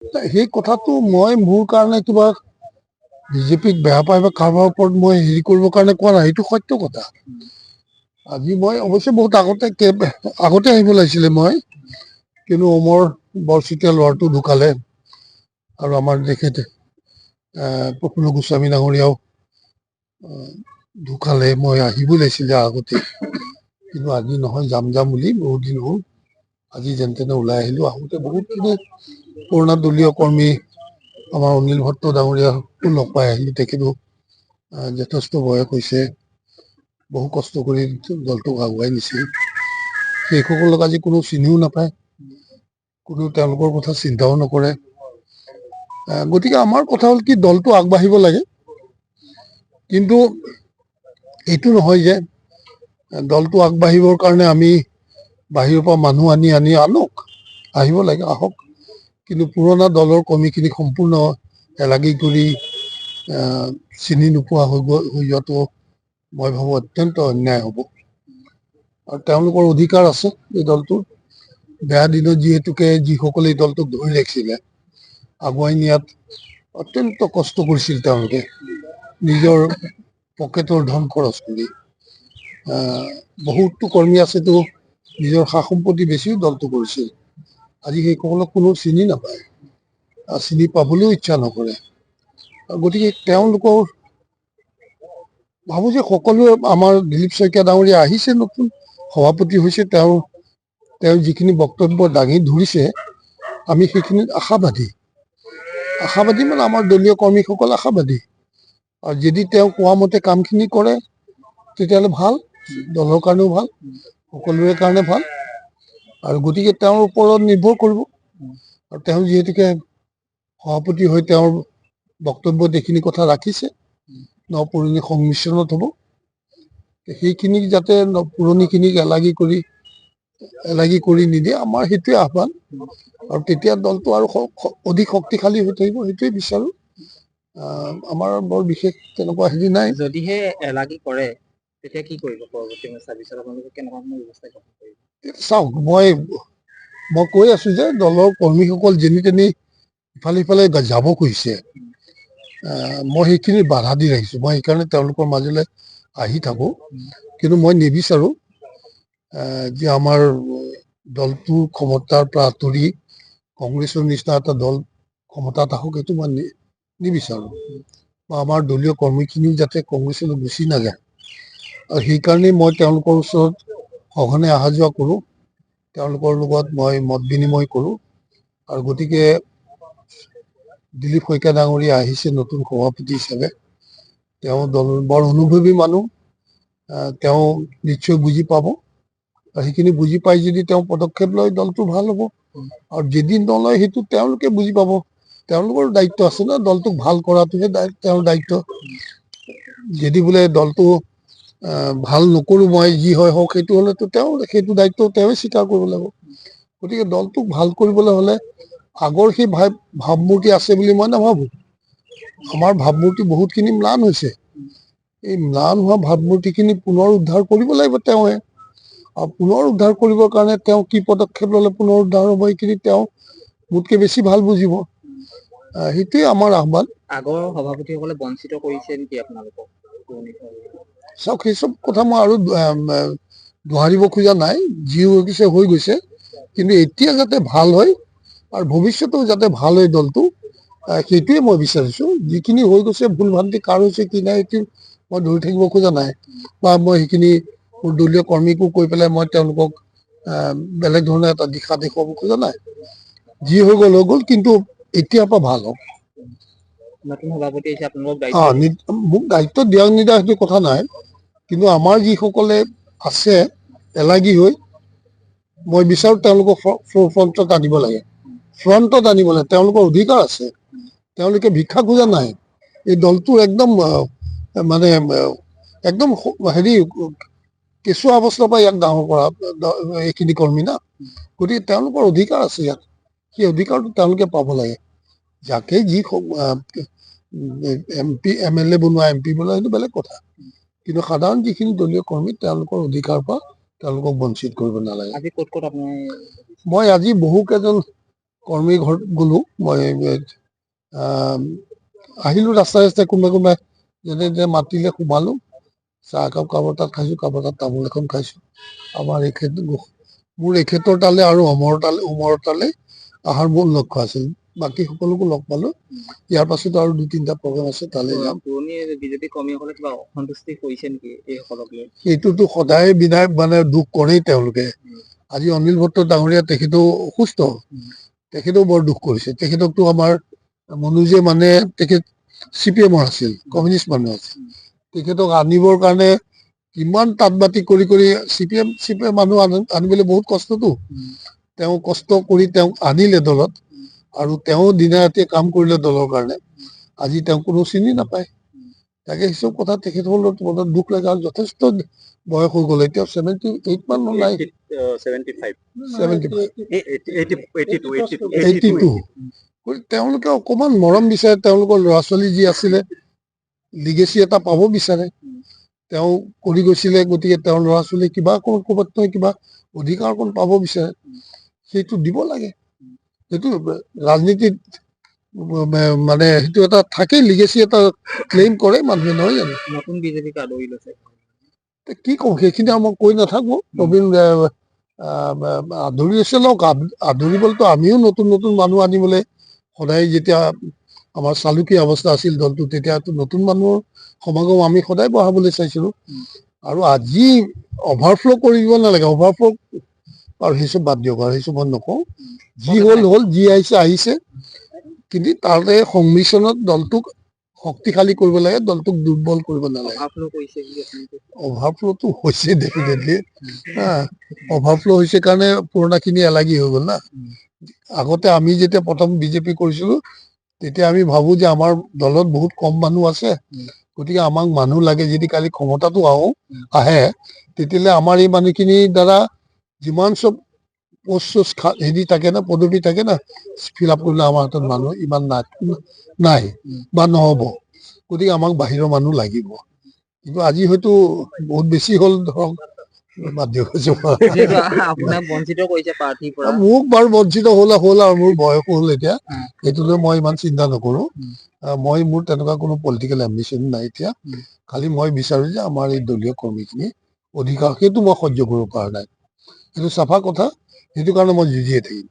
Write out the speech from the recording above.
সেই কথাটো মই মোৰ কাৰণে কিবা বিজেপিক বেয়া পাই বা কাৰোবাৰ ওপৰত মই হেৰি কৰিবৰ কাৰণে কোৱা নাই, সেইটো সত্য কথা। আজি মই অৱশ্যে বহুত আগতে আহিব লাগিছিলে মই, কিন্তু অমৰ বৰছুতীয়া ল'ৰাটো ঢুকালে আৰু আমাৰ তেখেতে প্ৰফুল্ল গোস্বামী ডাঙৰীয়াও ঢুকালে। মই আহিব লাগিছিলে আগতে, কিন্তু আজি নহয়, যাম বুলি বহুত দিন হ'ল। আজি যেন তেনে ওলাই আহিলো। আহোঁতে বহুতখিনি পুৰণা দলীয় কৰ্মী আমাৰ অনিল ভট্ট ডাঙৰীয়াকো লগ পাই আহিলো। তেখেতো যথেষ্ট বয়স হৈছে, বহু কষ্ট কৰি দলটোক আগুৱাই নিছিল। সেইসকলক আজি কোনো চিনিও নাপায়, কোনো তেওঁলোকৰ কথা চিন্তাও নকৰে। গতিকে আমাৰ কথা হ'ল কি, দলটো আগবাঢ়িব লাগে, কিন্তু এইটো নহয় যে দলটো আগবাঢ়িবৰ কাৰণে আমি বাহিৰৰ পৰা মানুহ আনক আহিব লাগে, আহক, কিন্তু পুৰণা দলৰ কৰ্মীখিনিক সম্পূৰ্ণ এলাগী কৰি চিনি নোপোৱা হৈ যোৱাটো মই ভাবো অত্যন্ত অন্যায় হ'ব। আৰু তেওঁলোকৰ অধিকাৰ আছে এই দলটোৰ। বেয়া দিনত যিহেতুকে যিসকলে এই দলটোক ধৰি ৰাখিছিলে, আগুৱাই নিয়াত অত্যন্ত কষ্ট কৰিছিল তেওঁলোকে, নিজৰ পকেটৰ ধন খৰচ কৰি। বহুতো কৰ্মী আছেতো নিজৰ সা সম্পত্তি বেছিও দলটো কৰিছিল। আজি সেইসকলক কোনো চিনি নাপায়, চিনি পাবলৈও ইচ্ছা নকৰে। গতিকে তেওঁলোকৰ ভাবো যে সকলোৱে, আমাৰ দিলীপ শইকীয়া ডাঙৰীয়া আহিছে, নতুন সভাপতি হৈছে, তেওঁ যিখিনি বক্তব্য দাঙি ধৰিছে, আমি সেইখিনিত আশাবাদী মানে আমাৰ দলীয় কৰ্মীসকল আশাবাদী। আৰু যদি তেওঁ কোৱা মতে কামখিনি কৰে, তেতিয়াহ'লে ভাল, দলৰ কাৰণেও ভাল, সকলোৰে কাৰণে ভাল। আৰু গতিকে তেওঁৰ ওপৰত নিৰ্ভৰ কৰিব। আৰু তেওঁ যিহেতুকে সভাপতি হৈ তেওঁৰ বক্তব্যত এইখিনি কথা ৰাখিছে, নপুৰণি সংমিশ্ৰণত হ'ব, সেইখিনিক যাতে পুৰণিখিনিক এলাগী কৰি নিদিয়ে, আমাৰ সেইটোৱে আহ্বান। আৰু তেতিয়া দলটো আৰু অধিক শক্তিশালী হৈ থাকিব, সেইটোৱে বিচাৰো। আমাৰ বৰ বিশেষ তেনেকুৱা হেৰি নাই। যদিহে এলাগী কৰে তেতিয়া কি কৰিব? পৰৱৰ্তী ছাব্বিছত আপোনালোকে কেনেকুৱা ধৰণৰ ব্যৱস্থা গ্ৰহণ কৰিব? চাওক, মই কৈ আছো যে দলৰ কৰ্মীসকল যেনি তেনি ইফালে সিফালে যাব খুজিছে, মই সেইখিনি বাধা দি ৰাখিছো। মই সেইকাৰণে তেওঁলোকৰ মাজলৈ আহি থাকো, কিন্তু মই নিবিচাৰো যে আমাৰ দলটো ক্ষমতাৰ পৰা আঁতৰি কংগ্ৰেছৰ নিচিনা এটা দল ক্ষমতাত আহক, এইটো মই নিবিচাৰো। বা আমাৰ দলীয় কৰ্মীখিনিও যাতে কংগ্ৰেছলৈ গুচি নাযায়, আৰু সেইকাৰণেই মই তেওঁলোকৰ ওচৰত সঘনে অহা যোৱা কৰো, তেওঁলোকৰ লগত মই মত বিনিময় কৰো। আৰু গতিকে দিলীপ শইকীয়া ডাঙৰীয়া আহিছে নতুন সভাপতি হিচাপে, তেওঁ বৰ অনুভৱী মানুহ, তেওঁ নিশ্চয় বুজি পাব। আৰু সেইখিনি বুজি পাই যদি তেওঁ পদক্ষেপ লয়, দলটো ভাল হ'ব। আৰু যদি নলয়, সেইটো তেওঁলোকে বুজি পাব। তেওঁলোকৰ দায়িত্ব আছে ন, দলটোক ভাল কৰাটোহে তেওঁৰ দায়িত্ব। যদি বোলে দলটো ভাল নকৰো, মই যি হয় হওক, সেইটো হলেতো সেইটো দায়িত্ব তেওঁৱে স্বীকাৰ কৰিব লাগিব। গতিকে দলটোক ভাল কৰিবলৈ হলে আগৰ সেই ভাৱমূৰ্তি আছে বুলি মই নাভাবো। আমাৰ ভাৱমূৰ্তি বহুতখিনি ম্লান হৈছে। এই ম্লান হোৱা ভাৱমূৰ্তিখিনি পুনৰ উদ্ধাৰ কৰিব লাগিব তেওঁৱে। আৰু পুনৰ উদ্ধাৰ কৰিবৰ কাৰণে তেওঁ কি পদক্ষেপ ললে পুনৰ উদ্ধাৰ হ'ব, এইখিনি তেওঁ মোতকে বেছি ভাল বুজিব। সেইটোৱে আমাৰ আহ্বান। আগৰ সভাপতিসকলে বঞ্চিত কৰিছে নেকি আপোনালোকক? চাওক, সেই চব কথা মই আৰু দোহাৰিব খোজা নাই। যি হৈ গৈছে হৈ গৈছে, কিন্তু এতিয়া যাতে ভাল হয় আৰু ভৱিষ্যতেও যাতে ভাল হয় দলটো, সেইটোৱে মই বিচাৰিছো। যিখিনি হৈ গৈছে, ভুল ভ্ৰান্তি কাৰ হৈছে কি নাই, সেইটো মই ধৰি থাকিব খোজা নাই, বা মই সেইখিনি মোৰ দলীয় কৰ্মীকো কৈ পেলাই মই তেওঁলোকক বেলেগ ধৰণে এটা দিশা দেখুৱাব খোজা নাই। যি হৈ গ'ল হৈ গ'ল, কিন্তু এতিয়াৰ পৰা ভাল হওক। নতুন সভাপতি আহিছে, আপোনালোকক দায়িত্ব মোক দায়িত্ব দিয়া নিদিয়া সেইটো কথা নাই, কিন্তু আমাৰ যিসকলে আছে এলাগী হৈ, মই বিচাৰো তেওঁলোকক ফ্ৰণ্টত আনিব লাগে। ফ্ৰণ্টত আনিব লাগে, তেওঁলোকৰ অধিকাৰ আছে। তেওঁলোকে ভিক্ষা খোজা নাই। এই দলটোৰ একদম হেৰি কেঁচুৱা অৱস্থাৰ পৰা ইয়াক ডাঙৰ কৰা এইখিনি কৰ্মী না, গতিকে তেওঁলোকৰ অধিকাৰ আছে ইয়াত। সেই অধিকাৰটো তেওঁলোকে পাব লাগে। যাকে যি MLA বনোৱা, MP বনোৱা, সেইটো বেলেগ কথা, কিন্তু সাধাৰণ যিখিনি দলীয় কৰ্মী, তেওঁলোকৰ অধিকাৰৰ পৰা তেওঁলোকক বঞ্চিত কৰিব নালাগে। আজি ক'ত ক'ত আপুনি? মই আজি বহু কেইজন কৰ্মী ঘৰত গ'লো মই আহিলো ৰাস্তাই কোনোবাই যেনে মাতিলে সোমালো চাহ একাপ কাৰোবাৰ তাত খাইছো কাৰোবাৰ তাত তামোল এখন খাইছো আমাৰ মোৰ এখেতৰ তালে আৰু উমৰ তালে অহাৰ মোৰ লক্ষ্য আছিল বাকী সকলোকো লগ পালো ইয়াৰ পাছত আৰু 2-3টা প্ৰগ্ৰাম আছে তালে যাম পুৰণি বিজেপি কৰ্মীসকলে কিবা অসন্তুষ্টি কৰিছে নেকি এইসকলক লৈ এইটোতো সদায় বিনায় মানে দুখ কৰেই তেওঁলোকে আজি অনিল ভট্ট ডাঙৰীয়া তেখেতো অসুস্থ তেখেতেও বৰ দুখ কৰিছে তেখেতকতো আমাৰ মনোজে মানে তেখেত CPM-ৰ আছিল কমিউনিষ্ট মানুহ আছিল তেখেতক আনিবৰ কাৰণে কিমান তাঁত বাতি কৰি CPM মানুহ আনিবলৈ বহুত কষ্টতো তেওঁ কষ্ট কৰি তেওঁক আনিলে দলত আৰু তেওঁ দিনে ৰাতিয়ে কাম কৰিলে দলৰ কাৰণে আজি তেওঁক কোনো চিনি নাপায় তাকে সেইচব কথা তেখেতসকলৰ মনত দুখ লাগে আৰু যথেষ্ট বয়স হৈ গ'ল এতিয়া 78 মান নাই 82 তেওঁলোকে অকমান মৰম বিচাৰে তেওঁলোকৰ ল'ৰা ছোৱালী যি আছিলে লিগেচি এটা পাব বিচাৰে তেওঁ কৰি গৈছিলে গতিকে তেওঁৰ ল'ৰা ছোৱালী কিবা ক'ৰবাত নহয় কিবা অধিকাৰ অকণ পাব বিচাৰে সেইটো দিব লাগে সেইটো ৰাজনীতিত মানে সেইটো এটা থাকেই লিগেচি এটা ক্লেইম কৰে মানুহে নহয় জানো নতুন বিজেপিক আদৰি লৈছে কি কওঁ সেইখিনি মই কৈ নাথাকো প্ৰবীণ আদৰি আছে লওক আদৰিবলৈতো আমিও নতুন মানুহ আনিবলৈ সদায় যেতিয়া আমাৰ চালুকীয়া অৱস্থা আছিল দলটো তেতিয়াতো নতুন মানুহৰ সমাগম আমি সদায় বঢ়াবলৈ চাইছিলো আৰু আজি অভাৰফ্ল' কৰিব নালাগে অভাৰফ্ল' আৰু সেইচব বাদ দিয়ক আৰু সেইচব মই নকওঁ যি হ'ল যি আহিছে কিন্তু তাৰে সংমিশ্ৰণত দলটোক শক্তিশালী কৰিব লাগে দলটোক দুৰ্বল কৰিব নালাগে অভাৰফ্ল'টো হৈছে ডেফিনেটলি অভাৰফ্ল' হৈছে কাৰণে পুৰণাখিনি এলাগী হৈ গ'ল না আগতে আমি যেতিয়া প্ৰথম বিজেপি কৰিছিলো তেতিয়া আমি ভাবো যে আমাৰ দলত বহুত কম মানুহ আছে গতিকে আমাক মানুহ লাগে যদি কালি ক্ষমতাটো আহে তেতিয়াহ'লে আমাৰ এই মানুহখিনিৰ দ্বাৰা যিমান চব পোষ্ট হেৰি থাকে না পদবী থাকে না ফিল আপ কৰিলে আমাৰ হাতত মানুহ ইমান নাই বা নহ'ব গতিকে আমাক বাহিৰৰ মানুহ লাগিব কিন্তু আজি হয়তো বহুত বেছি হ'ল ধৰক বাদ দিয়ক আপোনাক বঞ্চিত কৰিছে প্ৰাৰ্থীৰ পৰা মোক বাৰু বঞ্চিত হ'ল আৰু মোৰ বয়সো হ'ল এতিয়া সেইটোলৈ মই ইমান চিন্তা নকৰো মই মোৰ তেনেকুৱা কোনো পলিটিকেল এম্বিশ্যন নাই এতিয়া খালি মই বিচাৰো যে আমাৰ এই দলীয় কৰ্মীখিনি অধিকাৰ সেইটো মই সহ্য কৰিব পৰা নাই সেইটো চাফা কথা সেইটো কাৰণে মই যুঁজিয়ে থাকিম